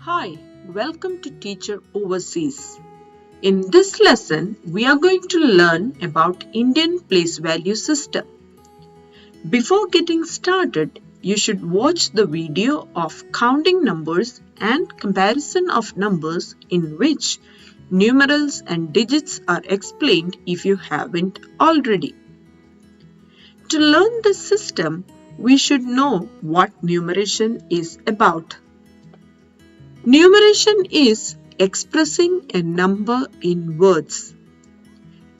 Hi, welcome to Teacher Overseas. In this lesson, we are going to learn about Indian place value system. Before getting started, you should watch the video of counting numbers and comparison of numbers in which numerals and digits are explained if you haven't already. To learn this system, we should know what numeration is about. Numeration is expressing a number in words.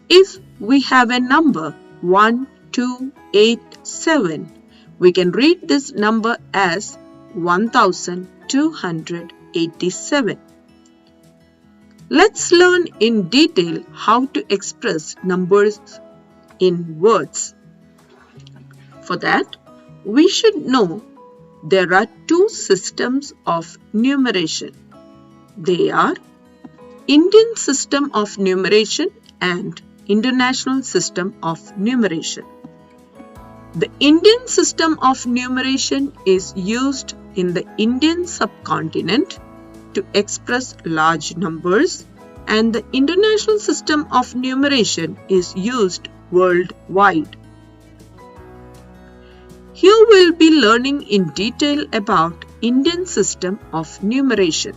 If we have a number 1, 2, 8, 7, we can read this number as 1287. Let's learn in detail how to express numbers in words. For that, we should know there are two systems of numeration. They are Indian system of numeration and International system of numeration. The Indian system of numeration is used in the Indian subcontinent to express large numbers, and the International system of numeration is used worldwide. Here we'll be learning in detail about Indian system of numeration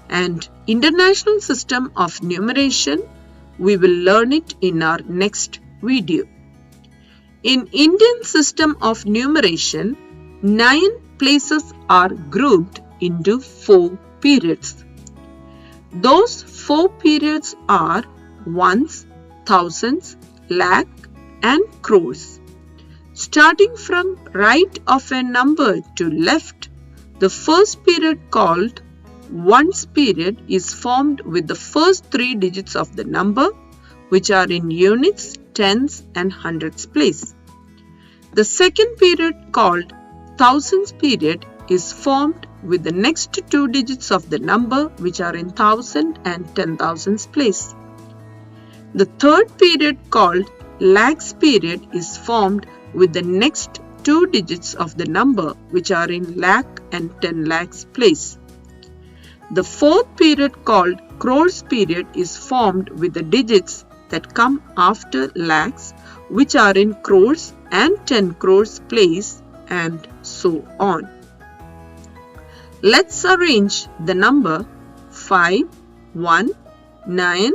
and International system of numeration. We will learn it in our next video. In Indian system of numeration, 9 places are grouped into 4 periods. Those 4 periods are ones, thousands, lakh and crores. Starting from right of a number to left, the first period called ones period is formed with the first 3 digits of the number, which are in units, tens and hundreds place. The second period called thousands period is formed with the next 2 digits of the number, which are in thousand and 10,000s place. The third period called lakhs period is formed with the next 2 digits of the number, which are in lakh and 10 lakhs place. The fourth period called crores period is formed with the digits that come after lakhs, which are in crores and 10 crores place, and so on. Let's arrange the number 5, 1, 9,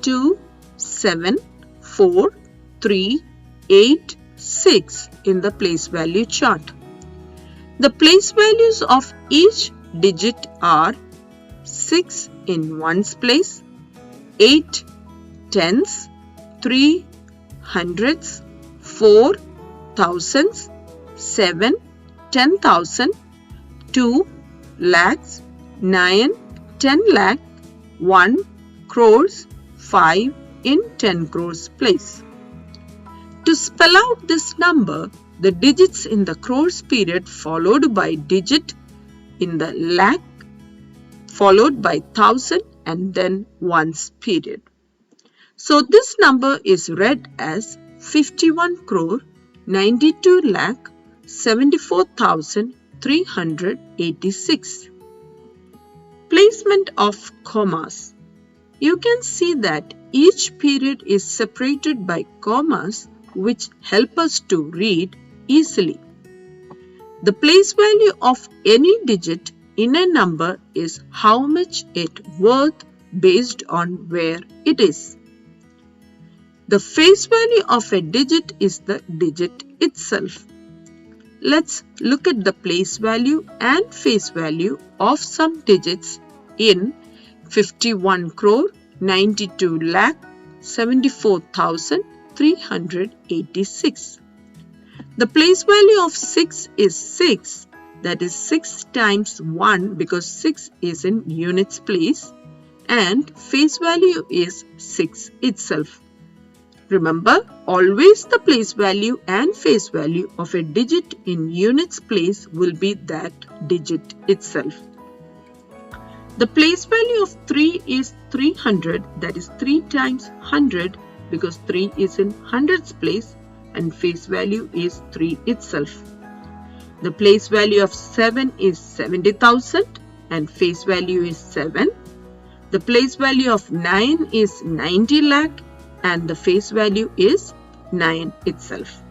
2, 7, 4, 3, 8, 6 in the place value chart. The place values of each digit are 6 in ones place, 8 tens, 3 hundreds, 4 thousands, 7 10,000, 2 lakhs, 9 10 lakh, 1 crores, 5 in 10 crores place. To spell out this number, the digits in the crores period followed by digit in the lakh followed by thousand and then ones period. So this number is read as 51 crore 92 lakh 74,386. Placement of commas. You can see that each period is separated by commas which help us to read easily. The place value of any digit in a number is how much it worth based on where it is. The face value of a digit is the digit itself. Let's look at the place value and face value of some digits in 51 crore 92 lakh 74,386. The place value of 6 is 6, that is 6 times 1 because 6 is in units place, and face value is 6 itself. Remember, always the place value and face value of a digit in units place will be that digit itself. The place value of 3 is 300, that is 3 times 100 because 3 is in hundreds place, and face value is 3 itself. The place value of 7 is 70,000, and face value is 7. The place value of 9 is 90 lakh and the face value is 9 itself.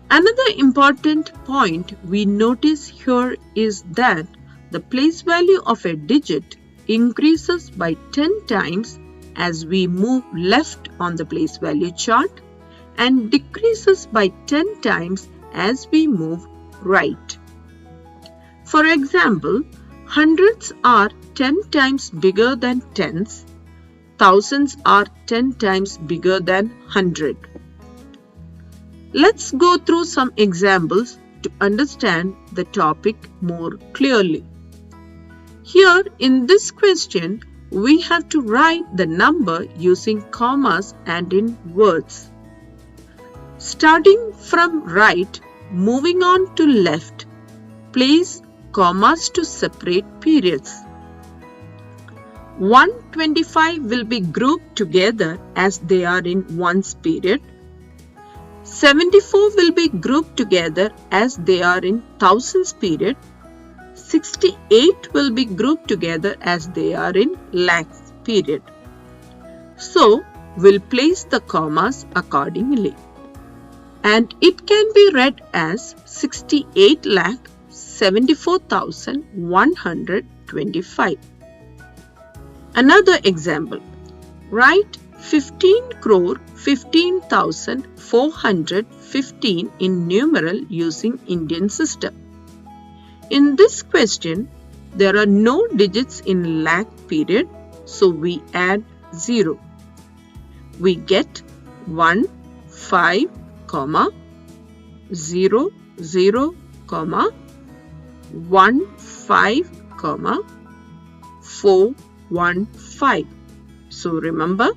Another important point we notice here is that the place value of a digit increases by 10 times as we move left on the place value chart and decreases by 10 times as we move right. For example, hundreds are 10 times bigger than tens, thousands are 10 times bigger than 100. Let's go through some examples to understand the topic more clearly. Here in this question, we have to write the number using commas and in words. Starting from right, moving on to left, place commas to separate periods. 125 will be grouped together as they are in ones period. 74 will be grouped together as they are in thousands period. 68 will be grouped together as they are in lakhs period. So, we'll place the commas accordingly. And it can be read as 68 lakh 74,125. Another example. Write 15 crore 15,415 in numeral using Indian system. In this question, there are no digits in lakh period, so we add 0. We get 1, 5, 0, 0, 1, 5, 4, 1, 5. So remember,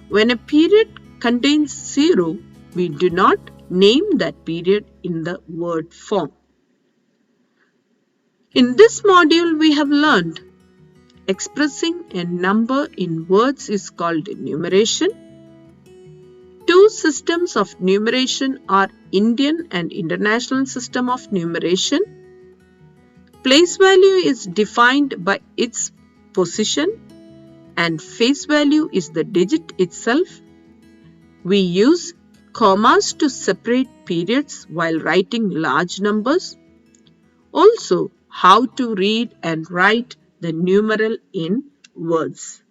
when a period contains 0, we do not name that period in the word form. In this module, we have learned expressing a number in words is called enumeration. Two systems of numeration are Indian and International System of Numeration. Place value is defined by its position and face value is the digit itself. We use commas to separate periods while writing large numbers. Also, how to read and write the numeral in words.